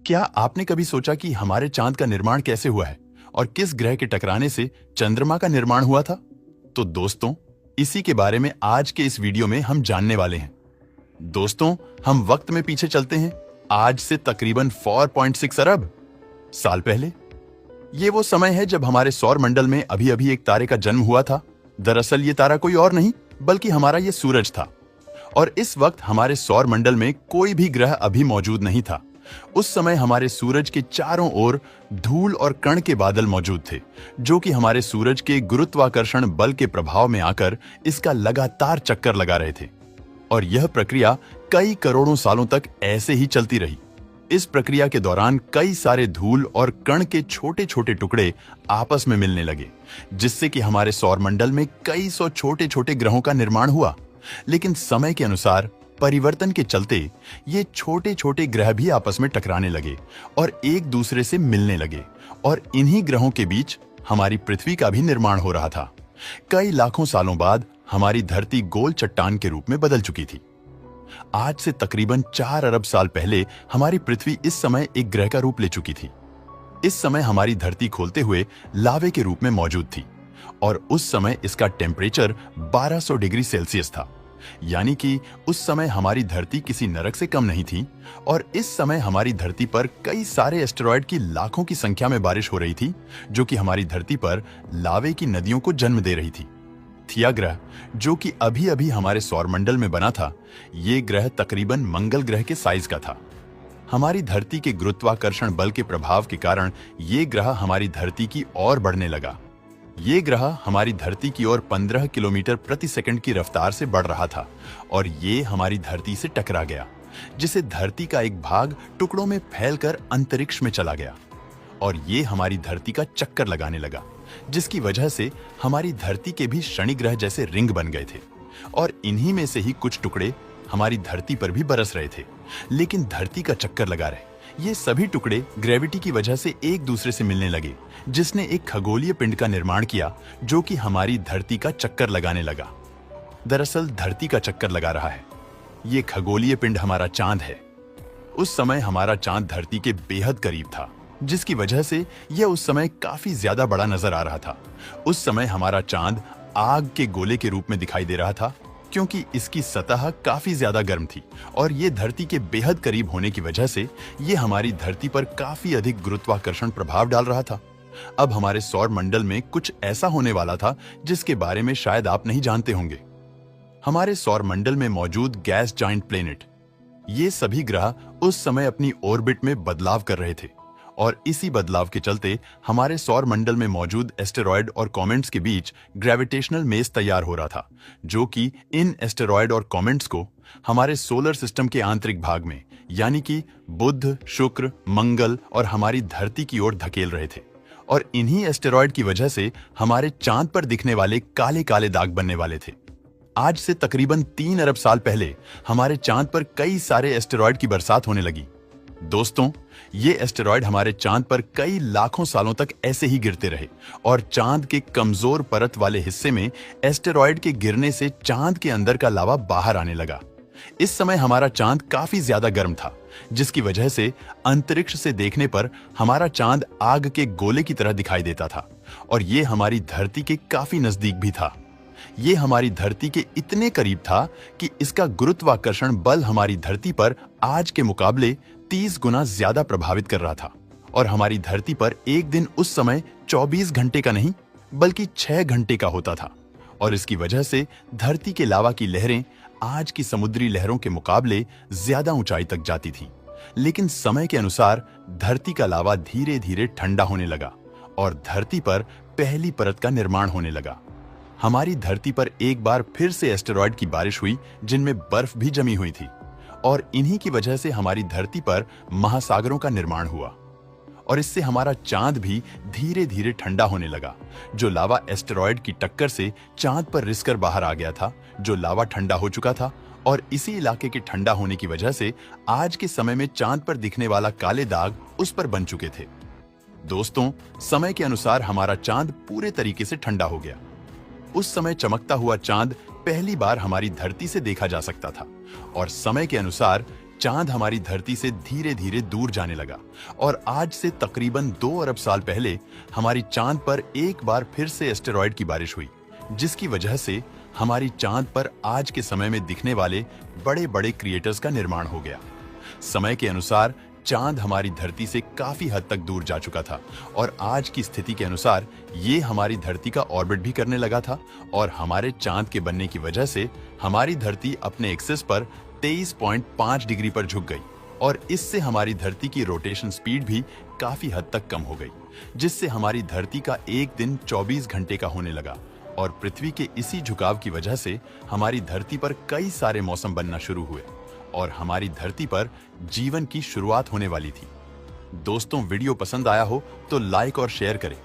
क्या आपने कभी सोचा कि हमारे चांद का निर्माण कैसे हुआ है और किस ग्रह के टकराने से चंद्रमा का निर्माण हुआ था? तो दोस्तों, इसी के बारे में आज के इस वीडियो में हम जानने वाले हैं। दोस्तों, हम वक्त में पीछे चलते हैं, आज से तकरीबन 4.6 अरब साल पहले। ये वो समय है जब हमारे सौर मंडल में अभी अभी एक तारे का जन्म हुआ था। दरअसल ये तारा कोई और नहीं बल्कि हमारा ये सूरज था। और इस वक्त हमारे सौर मंडल में कोई भी ग्रह अभी मौजूद नहीं था। उस समय हमारे सूरज के चारों ओर धूल और कण के बादल मौजूद थे, जो कि हमारे सूरज के गुरुत्वाकर्षण बल के प्रभाव में आकर इसका लगातार चक्कर लगा रहे थे। और यह प्रक्रिया कई करोड़ों सालों तक ऐसे ही चलती रही। इस प्रक्रिया के दौरान कई सारे धूल और कण के छोटे छोटे टुकड़े आपस में मिलने लगे, जिससे कि हमारे सौर मंडल में कई सौ छोटे छोटे ग्रहों का निर्माण हुआ। लेकिन समय के अनुसार परिवर्तन के चलते ये छोटे छोटे ग्रह भी आपस में टकराने लगे और एक दूसरे से मिलने लगे, और इन्हीं ग्रहों के बीच हमारी पृथ्वी का भी निर्माण हो रहा था। कई लाखों सालों बाद हमारी धरती गोल चट्टान के रूप में बदल चुकी थी। आज से तकरीबन 4 अरब साल पहले हमारी पृथ्वी इस समय एक ग्रह का रूप ले चुकी थी। इस समय हमारी धरती खोलते हुए लावे के रूप में मौजूद थी, और उस समय इसका टेम्परेचर 1200 डिग्री सेल्सियस था। यानी कि उस समय हमारी धरती किसी नरक से कम नहीं थी। और इस समय हमारी धरती पर कई सारे एस्टेरॉयड की लाखों की संख्या में बारिश हो रही थी, जो कि हमारी धरती पर लावे की नदियों को जन्म दे रही थी। थिया ग्रह, जो कि अभी अभी हमारे सौरमंडल में बना था, ये ग्रह तकरीबन मंगल ग्रह के साइज का था। हमारी धरती के गुरुत्वाकर्षण बल के प्रभाव के कारण ये ग्रह हमारी धरती की ओर बढ़ने लगा। ये ग्रह हमारी धरती की ओर 15 किलोमीटर प्रति सेकंड की रफ्तार से बढ़ रहा था, और ये हमारी धरती से टकरा गया, जिससे धरती का एक भाग टुकड़ों में फैलकर अंतरिक्ष में चला गया। और ये हमारी धरती का चक्कर लगाने लगा, जिसकी वजह से हमारी धरती के भी शनि ग्रह जैसे रिंग बन गए थे। और इन्हीं में से ही कुछ टुकड़े हमारी धरती पर भी बरस रहे थे, लेकिन धरती का चक्कर लगा रहे। ये सभी टुकड़े ग्रेविटी की वजह से एक दूसरे से मिलने लगे, जिसने एक खगोलीय पिंड का निर्माण किया, जो कि हमारी धरती का चक्कर लगाने लगा। दरअसल धरती का चक्कर लगा रहा है ये खगोलीय पिंड हमारा चांद है। उस समय हमारा चांद धरती के बेहद करीब था, जिसकी वजह से यह उस समय काफी ज्यादा बड़ा नजर आ रहा था। उस समय हमारा चांद आग के गोले के रूप में दिखाई दे रहा था, क्योंकि इसकी सतह काफी ज्यादा गर्म थी, और ये धरती के बेहद करीब होने की वजह से ये हमारी धरती पर काफी अधिक गुरुत्वाकर्षण प्रभाव डाल रहा था। अब हमारे सौर मंडल में कुछ ऐसा होने वाला था जिसके बारे में शायद आप नहीं जानते होंगे। हमारे सौर मंडल में मौजूद गैस जाइंट प्लेनेट, ये सभी ग्रह उस समय अपनी ऑर्बिट में बदलाव कर रहे थे, और इसी बदलाव के चलते हमारे सौर मंडल में मौजूद एस्टेरॉयड और कॉमेट्स के बीच ग्रेविटेशनल मेस तैयार हो रहा था, जो कि इन एस्टेरॉयड और कॉमेट्स को हमारे सोलर सिस्टम के आंतरिक भाग में, यानी कि बुध, शुक्र, मंगल और हमारी धरती की ओर धकेल रहे थे। और इन्हीं एस्टेरॉयड की वजह से हमारे चांद पर दिखने वाले काले काले दाग बनने वाले थे। आज से तकरीबन 3 अरब साल पहले हमारे चांद पर कई सारे एस्टेरॉयड की बरसात होने लगी। दोस्तों, ये एस्टेरॉयड हमारे चांद पर कई लाखों सालों तक ऐसे ही गिरते रहे, और चांद के कमजोर परत वाले हिस्से में एस्टेरॉयड के गिरने से चांद के अंदर का लावा बाहर आने लगा। इस समय हमारा चांद काफी ज्यादा गर्म था, जिसकी वजह से अंतरिक्ष से देखने पर हमारा चांद आग के गोले की तरह दिखाई देता था, और ये हमारी धरती के काफी नजदीक भी था। ये हमारी धरती के इतने करीब था कि इसका गुरुत्वाकर्षण बल हमारी धरती पर आज के मुकाबले 30 गुना ज्यादा प्रभावित कर रहा था। और हमारी धरती पर एक दिन उस समय 24 घंटे का नहीं बल्कि 6 घंटे का होता था, और इसकी वजह से धरती के लावा की लहरें आज की समुद्री लहरों के मुकाबले ज्यादा ऊंचाई तक जाती थीं। लेकिन समय के अनुसार धरती का लावा धीरे धीरे ठंडा होने लगा, और धरती पर पहली परत का निर्माण होने लगा। हमारी धरती पर एक बार फिर से एस्टेरॉयड की बारिश हुई, जिनमें बर्फ भी जमी हुई थी, और इन्हीं की वजह से हमारी धरती पर महासागरों का निर्माण हुआ, और इससे हमारा चांद भी धीरे धीरे ठंडा होने लगा। जो लावा एस्टेरॉयड की टक्कर से चांद पर रिसकर बाहर आ गया था, जो लावा ठंडा हो चुका था, और इसी इलाके के ठंडा होने की वजह से आज के समय में चांद पर दिखने वाला काले दाग उस पर बन चुके थे। दोस्तों, समय के अनुसार हमारा चांद पूरे तरीके से ठंडा हो गया। उस समय चमकता हुआ चांद पहली बार हमारी धरती से देखा जा सकता था, और समय के अनुसार चांद हमारी धरती से धीरे धीरे दूर जाने लगा और आज से तकरीबन 2 अरब साल पहले हमारी चांद पर एक बार फिर से एस्टेरॉयड की बारिश हुई, जिसकी वजह से हमारी चांद पर आज के समय में दिखने वाले बड़े बड़े क्रिएटर्स का निर्माण हो गया। समय के अनुसार चांद हमारी धरती से काफी हद तक दूर जा चुका था और आज की स्थिति के अनुसार ये हमारी धरती का ऑर्बिट भी करने लगा था और हमारे चांद के बनने की वजह से हमारी धरती अपने एक्सिस पर 23.5 डिग्री पर झुक गई और इससे हमारी धरती की रोटेशन स्पीड भी काफी हद तक कम हो गई, जिससे हमारी धरती का एक दिन 24 घंटे का होने लगा और पृथ्वी के इसी झुकाव की वजह से हमारी धरती पर कई सारे मौसम बनना शुरू हुए और हमारी धरती पर जीवन की शुरुआत होने वाली थी। दोस्तों, वीडियो पसंद आया हो तो लाइक और शेयर करें